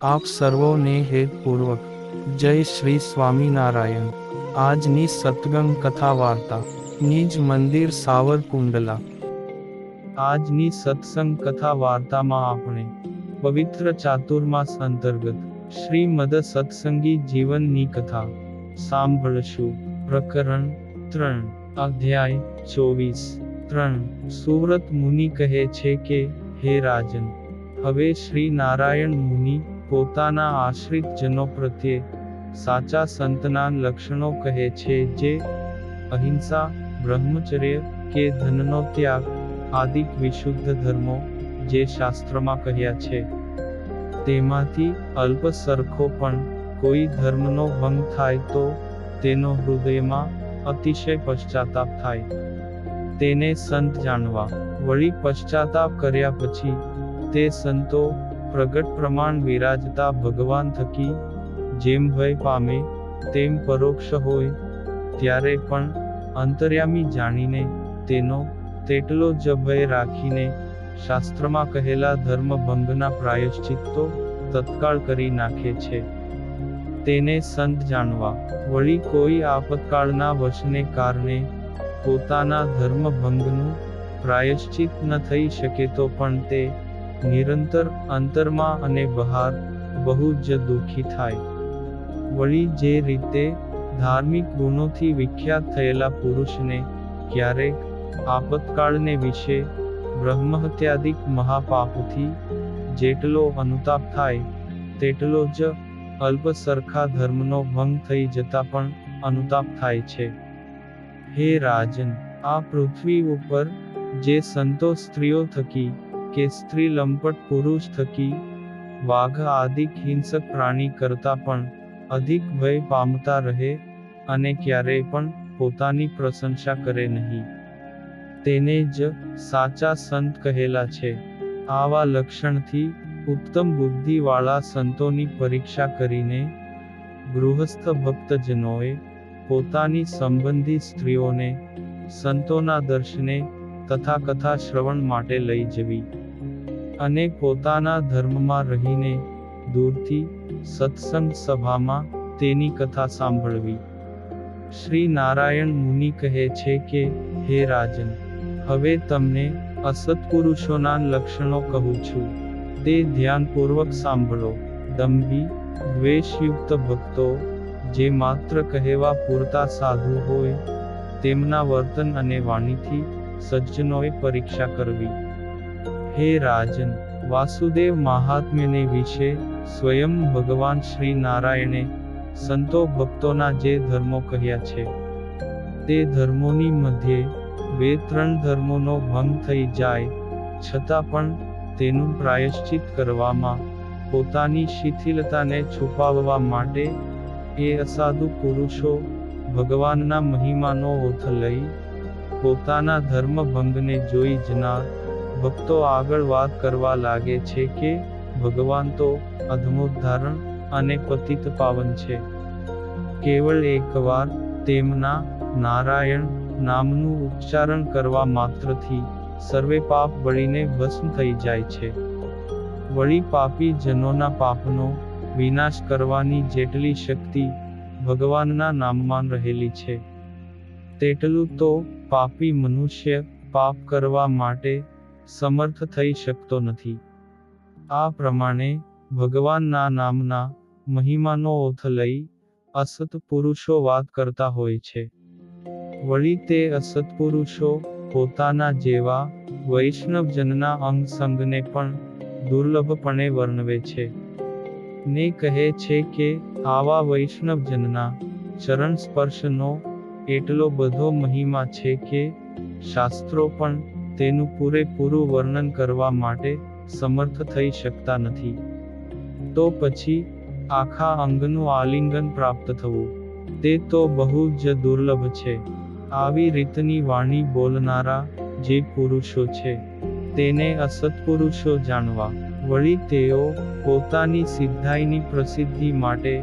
આપ સર્વોને હેતપૂર્વક જય શ્રી સ્વામિનારાયણ। આજની સત્સંગ કથા વાર્તા નિજ મંદિર સાવરકુંડલા। આજની સત્સંગ કથા વાર્તામાં આપણે પવિત્ર ચાતુર્માસ અંતર્ગત શ્રીમદ સત્સંગી જીવનની કથા સાંભળશું। પ્રકરણ 3 અધ્યાય 24 3 સુવ્રત મુનિ કહે છે કે, હે રાજન, હવે શ્રી નારાયણ મુનિ પોતાના આશ્રિત જનો પ્રત્યે સાચા સંતના લક્ષણો કહે છે, જે અહિંસા, બ્રહ્મચર્ય કે ધનનો ત્યાગ આદિક વિશુદ્ધ ધર્મો જે શાસ્ત્રમાં કહ્યા છે, તેમાંથી અલ્પ સરખો પણ કોઈ ધર્મનો ભંગ થાય તો તેનો હૃદયમાં અતિશય પશ્ચાતાપ થાય, તેને સંત જાણવા। વળી પશ્ચાતાપ કર્યા પછી તે સંતો પ્રગટ પ્રમાણ વિરાજતા ભગવાન થકી જેમ ભય પામે તેમ પરોક્ષ હોય, ત્યારે પણ અંતર્યામી જાણીને તેનો તેટલો જ ભય રાખીને શાસ્ત્રમાં કહેલા ધર્મ ભંગના પ્રાયશ્ચિત્તો તત્કાળ કરી નાખે છે, તેને સંત જાણવા। વળી કોઈ આપતકાળના વશને કારણે પોતાના ધર્મ ભંગનું પ્રાયશ્ચિત ન થઈ શકે તો પણ તે નિરંતર અંતરમાં અને બહાર બહુ જ દુઃખી થાય। વળી જે રીતે ધાર્મિક ગુણોથી વિખ્યાત થયેલા પુરુષને ક્યારેક આપતકાળને વિશે બ્રહ્મહત્યાદિક મહાપાપથી જેટલો અનુતાપ થાય, તેટલો જ અલ્પ સરખા ધર્મનો ભંગ થઈ જતા પણ અનુતાપ થાય છે। હે રાજન, આ પૃથ્વી ઉપર જે સંતો સ્ત્રીઓ થકી કે સ્ત્રી લંપટ પુરુષ થકી વાઘ આદિક હિંસક પ્રાણી કરતા પણ અધિક ભય પામતા રહે અને ક્યારેય પણ પોતાની પ્રશંસા કરે નહીં, તેને જ સાચા સંત કહેલા છે। આવા લક્ષણથી ઉત્તમ બુદ્ધિવાળા સંતોની પરીક્ષા કરીને ગૃહસ્થ ભક્તજનોએ પોતાની સંબંધી સ્ત્રીઓને સંતોના દર્શને તથા કથા શ્રવણ માટે લઈ જવી અને પોતાના ધર્મમાં રહીને દૂરથી સત્સંગ સભામાં તેની કથા સાંભળવી। શ્રી નારાયણ મુનિ કહે છે કે, હે રાજન, હવે તમને અસત્પુરુષોના લક્ષણો કહું છું, તે ધ્યાનપૂર્વક સાંભળો। દંભી, દ્વેષયુક્ત ભક્તો, જે માત્ર કહેવા પૂરતા સાધુ હોય, તેમના વર્તન અને વાણીથી સજ્જનોએ પરીક્ષા કરવી। હે રાજન, વાસુદેવ મહાત્મ્યને વિશે સ્વયં ભગવાન શ્રી નારાયણે સંતો ભક્તોના જે ધર્મો કહ્યા છે, તે ધર્મોની મધ્યે 2-3 ધર્મોનો ભંગ થઈ જાય છતાં પણ તેનું પ્રાયશ્ચિત કરવામાં પોતાની શિથિલતાને છુપાવવા માટે એ અસાધુ પુરુષો ભગવાનના મહિમાનો ઓથ લઈ પોતાના ધર્મ ભંગને જોઈ જનાર ભક્તો આગળ વાત કરવા લાગે છે કે ભગવાન તો અધમોદ્ધારણ અને પતિત પાવન છે। કેવળ એકવાર તેમના નારાયણ નામનું ઉચ્ચારણ કરવા માત્રથી સર્વે પાપ બળીને ભસ્મ થઈ જાય છે। વળી પાપી જનોના પાપનો વિનાશ કરવાની જેટલી શક્તિ ભગવાનના નામમાં રહેલી છે, તેટલું તો પાપી મનુષ્ય પાપ કરવા માટે સમર્થ થઈ શકતો નથી। આ પ્રમાણે ભગવાનના નામના મહિમાનો ઓથ લઈ અસત્પુરુષો વાત કરતા હોય છે। વળી તે અસત્પુરુષો પોતાના જેવા વૈષ્ણવજનના અંગ સંગને પણ દુર્લભપણે વર્ણવે છે ને કહે છે કે આવા વૈષ્ણવજનના ચરણ સ્પર્શનો એટલો બધો મહિમા છે કે શાસ્ત્રો પણ તેનું પૂરેપૂરું વર્ણન કરવા માટે સમર્થ થઈ શકતા નથી, તો પછી આખા અંગનું આલિંગન પ્રાપ્ત થવું તે તો બહુ જ દુર્લભ છે। આવી રીતની વાણી બોલનારા જે પુરુષો છે, તેને અસત્પુરુષો જાણવા। વળી તેઓ પોતાની સિદ્ધાઈની પ્રસિદ્ધિ માટે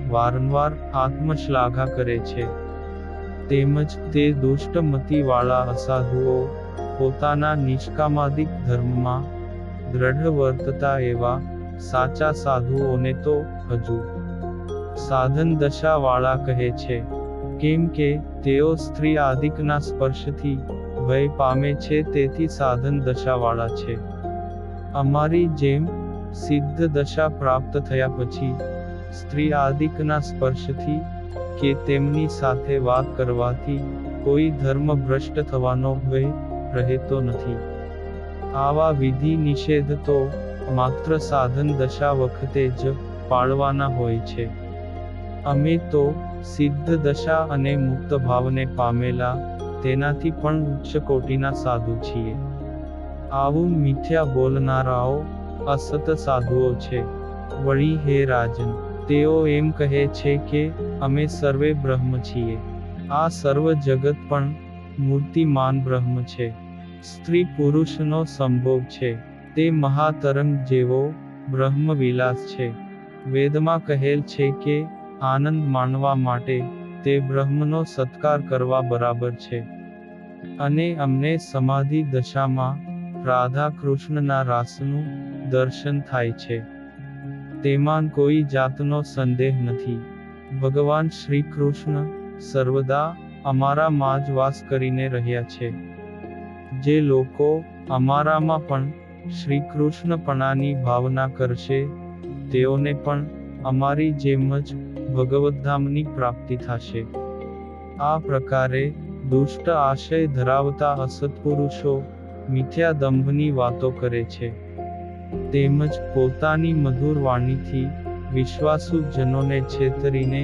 વારંવાર આત્મશ્લાઘા કરે છે, તેમજ તે દુષ્ટ મતિવાળા અસાધુઓ પોતાના નિષ્કામાદિક ધર્મમાં દ્રઢ વર્તતા એવા સાચા સાધુઓને તો હજુ સાધન દશાવાળા કહે છે, કેમ કે તેઓ સ્ત્રી આદિકના સ્પર્શથી ભય પામે છે, તેથી સાધન દશાવાળા છે. અમારી જેમ સિદ્ધ દશા પ્રાપ્ત થયા પછી સ્ત્રી આદિકના સ્પર્શથી કે તેમની સાથે વાત કરવાથી કોઈ ધર્મ ભ્રષ્ટ થવાનો ભય રહેતો નથી. આવા વિધિ નિષેધ તો માત્ર સાધન દશા વખતે જ પાળવાના હોય છે. અમે તો સિદ્ધ દશા અને મુક્ત ભાવને પામેલા તેનાથી પણ ઉચ્ચ કોટીના સાધુ છીએ. આવું મિથ્યા બોલનારાઓ અસત સાધુઓ છે. વળી હે રાજન, તેઓ એમ કહે છે કે અમે સર્વે બ્રહ્મ છીએ. આ સર્વ જગત પણ મૂર્તિમાન બ્રહ્મ છે. સ્ત્રી પુરુષનો સંભોગ છે. તે મહાતરંગ જેવો બ્રહ્મ વિલાસ છે. વેદમાં કહેલ છે કે આનંદ માણવા માટે તે બ્રહ્મનો સત્કાર કરવા બરાબર છે. અને અમને સમાધિ દશામાં રાધા કૃષ્ણના રાસનું દર્શન થાય છે. તેમાં કોઈ જાતનો સંદેહ નથી. ભગવાન શ્રી કૃષ્ણ સર્વદા અમારામાં જ વાસ કરીને રહ્યા છે. જે લોકો અમારામાં પણ શ્રી કૃષ્ણપણાની ભાવના કરશે તેઓને પણ અમારી જેમ જ ભગવદ્ધામની પ્રાપ્તિ થશે. આ પ્રકારે દુષ્ટ આશય ધરાવતા અસત્પુરુષો મિથ્યા દંભની વાતો કરે છે. તેમજ પોતાની મધુર વાણીથી વિશ્વાસુ જનોને છેતરીને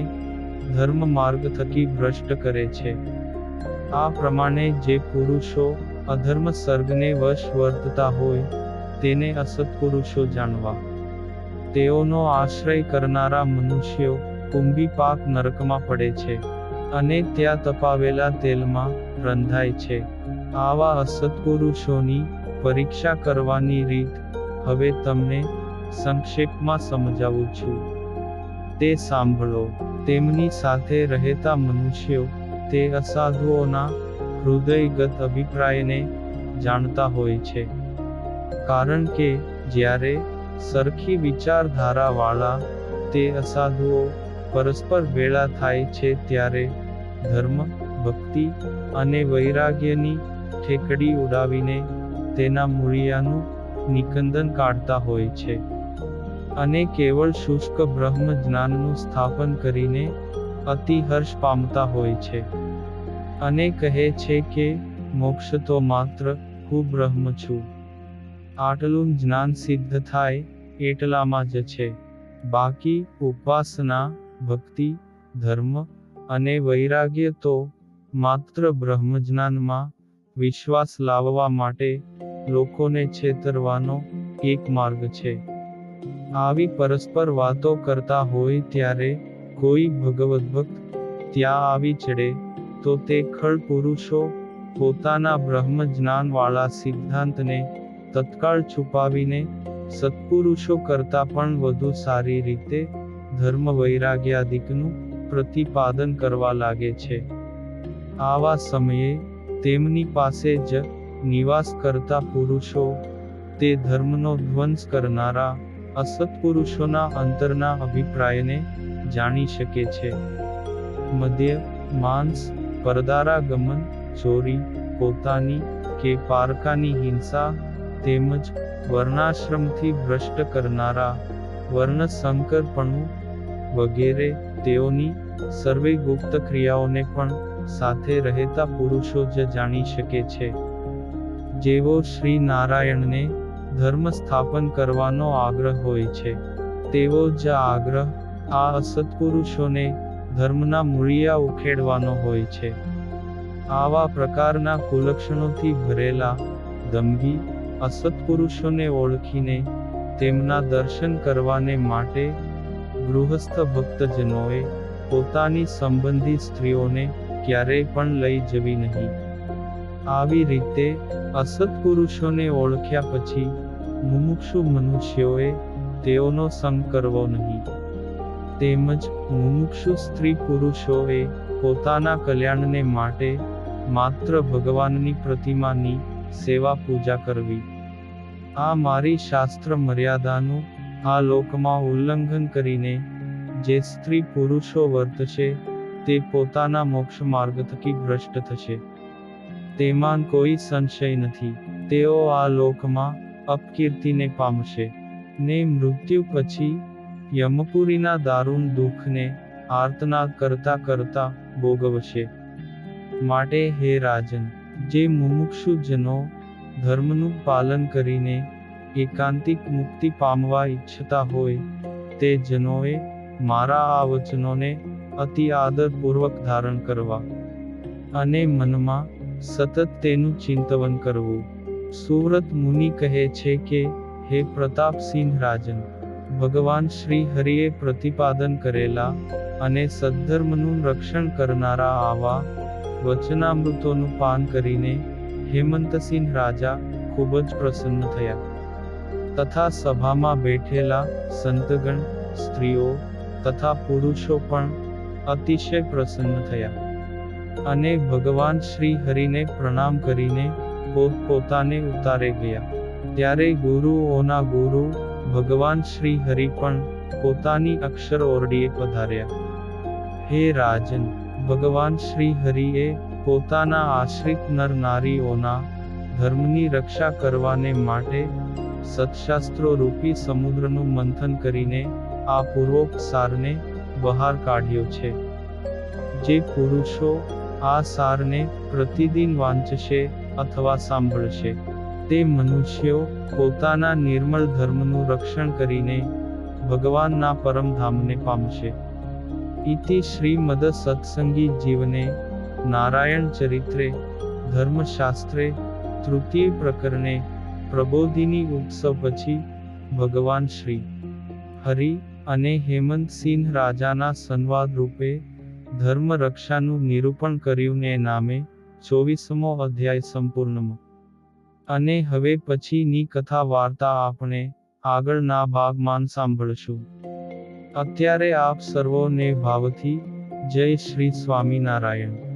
ધર્મ માર્ગ થકી ભ્રષ્ટ કરે છે. આ પ્રમાણે જે પુરુષો અધર્મ સર્ગને વશ વર્તતા હોય તેને અસત્પુરુષો જાણવા. તેઓનો આશ્રય કરનારા મનુષ્યો કુંભીપાક નરકમાં પડે છે અને ત્યાં તપાવેલા તેલમાં રંધાય છે. આવા અસત્પુરુષોની પરીક્ષા કરવાની રીત હવે તમને સંક્ષેપમાં સમજાવું છું. તે સાંભળો. તેમની સાથે રહેતા મનુષ્યો તે અસાધુઓના હૃદયગત અભિપ્રાયને જાણતા હોય છે. કારણ કે જ્યારે સરખી વિચારધારાવાળા તે અસાધુઓ પરસ્પર ભેળા થાય છે ત્યારે ધર્મ, ભક્તિ અને વૈરાગ્યની ઠેકડી ઉડાવીને તેના મૂળિયાનું નિકંદન કાઢતા હોય છે અને કેવળ શુષ્ક બ્રહ્મ જ્ઞાનનું સ્થાપન કરીને અતિ હર્ષ પામતા હોય છે અને કહે છે કે મોક્ષ તો માત્ર હું બ્રહ્મ છું. આટલું જ્ઞાન સિદ્ધ થાય એટલામાં જ છે. બાકી ઉપાસના, ભક્તિ, ધર્મ અને વૈરાગ્ય તો માત્ર બ્રહ્મજ્ઞાનમાં વિશ્વાસ લાવવા માટે લોકોને છેતરવાનો એક માર્ગ છે. આવી પરસ્પર વાતો કરતા હોય ત્યારે કોઈ ભગવદ્ભક્ત ત્યાં આવી ચડે તો તે ખળ પુરુષો પોતાના બ્રહ્મ જ્ઞાનવાળા સિદ્ધાંતને તત્કાળ છુપાવીને સત્પુરુષો કરતા પણ વધુ સારી રીતે ધર્મ વૈરાગ્યાદિકનું પ્રતિપાદન કરવા લાગે છે. આવા સમયે તેમની પાસે જ નિવાસ કરતા પુરુષો તે ધર્મનો ધ્વંસ કરનારા અસત્પુરુષોના અંતરના અભિપ્રાયને જાણી શકે છે. મદ્ય, માંસ, પરદારા ગમન, ચોરી, પોતાની કે પારકાની હિંસા તેમજ વર્ણાશ્રમથી ભ્રષ્ટ કરનારા વર્ણસંકરપણું વગેરે તેઓની સર્વે ગુપ્ત ક્રિયાઓને પણ સાથે રહેતા પુરુષો જ જાણી શકે છે. જેવો શ્રી નારાયણને ધર્મ સ્થાપન કરવાનો આગ્રહ હોય છે તેવો જ આગ્રહ આ અસત્પુરુષોને ધર્મના મૂળિયા ઉખેડવાનો હોય છે. આવા પ્રકારના કુલક્ષણોથી ભરેલા દંભી અસત્પુરુષોને ઓળખીને તેમના દર્શન કરવાને માટે ગૃહસ્થ ભક્તજનોએ પોતાની સંબંધી સ્ત્રીઓને ક્યારેય પણ લઈ જવી નહીં. આવી રીતે અસત્પુરુષોને ઓળખ્યા પછી મુમુક્ષુ મનુષ્યોએ તેઓનો સંગ કરવો નહીં. તેમજ મુમુક્ષુ સ્ત્રી પુરુષોએ પોતાના કલ્યાણને માટે માત્ર ભગવાનની પ્રતિમાની સેવા પૂજા કરવી. આ મારી શાસ્ત્ર મર્યાદાનું આ લોકમાં ઉલ્લંઘન કરીને જે સ્ત્રી પુરુષો વર્તશે તે પોતાના મોક્ષ માર્ગ થકી ભ્રષ્ટ થશે. તેમાં કોઈ સંશય નથી. તેઓ આ લોકમાં અપકીર્તિને પામશે ને મૃત્યુ પછી યમપુરીના દારૂણ દુઃખને આર્તનાદ કરતા કરતા ભોગવશે. માટે હે રાજન, જે મુમુક્ષુ જનો ધર્મનું પાલન કરીને એકાંતિક મુક્તિ પામવા ઈચ્છતા હોય તે જનોએ મારા આ વચનોને અતિ આદરપૂર્વક ધારણ કરવા અને મનમાં સતત તેનું ચિંતવન કરવું. સુવ્રત મુનિ કહે છે કે હે પ્રતાપસિંહ રાજન, ભગવાન શ્રી હરિએ પ્રતિપાદન કરેલા અને સદ્ધર્મનું રક્ષણ કરનારા આવા વચનામૃતોનું પાન કરીને હેમંતસિંહ રાજા ખૂબ જ પ્રસન્ન થયા. તથા સભામાં બેઠેલા સંતગણ, સ્ત્રીઓ તથા પુરુષો પણ અતિશય પ્રસન્ન થયા અને ભગવાન શ્રી હરિને પ્રણામ કરીને પોતપોતાને ઉતારે ગયા. ત્યારે ગુરુઓના ગુરુ ભગવાન શ્રી હરિ પણ પોતાની અક્ષર ઓરડીએ પધાર્યા. હે રાજન, ભગવાન શ્રી હરિએ પોતાના આશ્રિત નર નારીઓના ધર્મની રક્ષા કરવાને માટે સત્શાસ્ત્રો રૂપી સમુદ્રનું મંથન કરીને આ પૂર્વોક્ત સારને બહાર કાઢ્યો છે. જે પુરુષો આ સારને પ્રતિદિન વાંચશે અથવા સાંભળશે તે મનુષ્યો પોતાના નિર્મળ ધર્મનું રક્ષણ કરીને ભગવાનના પરમધામને પામશે. ઇતિ શ્રીમદ સત્સંગી જીવને નારાયણ ચરિત્રે ધર્મશાસ્ત્રે તૃતીય પ્રકરણે પ્રબોધિની ઉત્સવ પછી ભગવાન શ્રી હરિ અને હેમંતસિંહ રાજાના સંવાદ રૂપે ધર્મ રક્ષાનું નિરૂપણ કર્યું ને નામે 24મો અધ્યાય સંપૂર્ણમાં. અને હવે પછીની કથા વાર્તા આપણે આગળના ભાગમાં સાંભળશું. અત્યારે આપ સર્વોને ભાવથી જય શ્રી સ્વામિનારાયણ.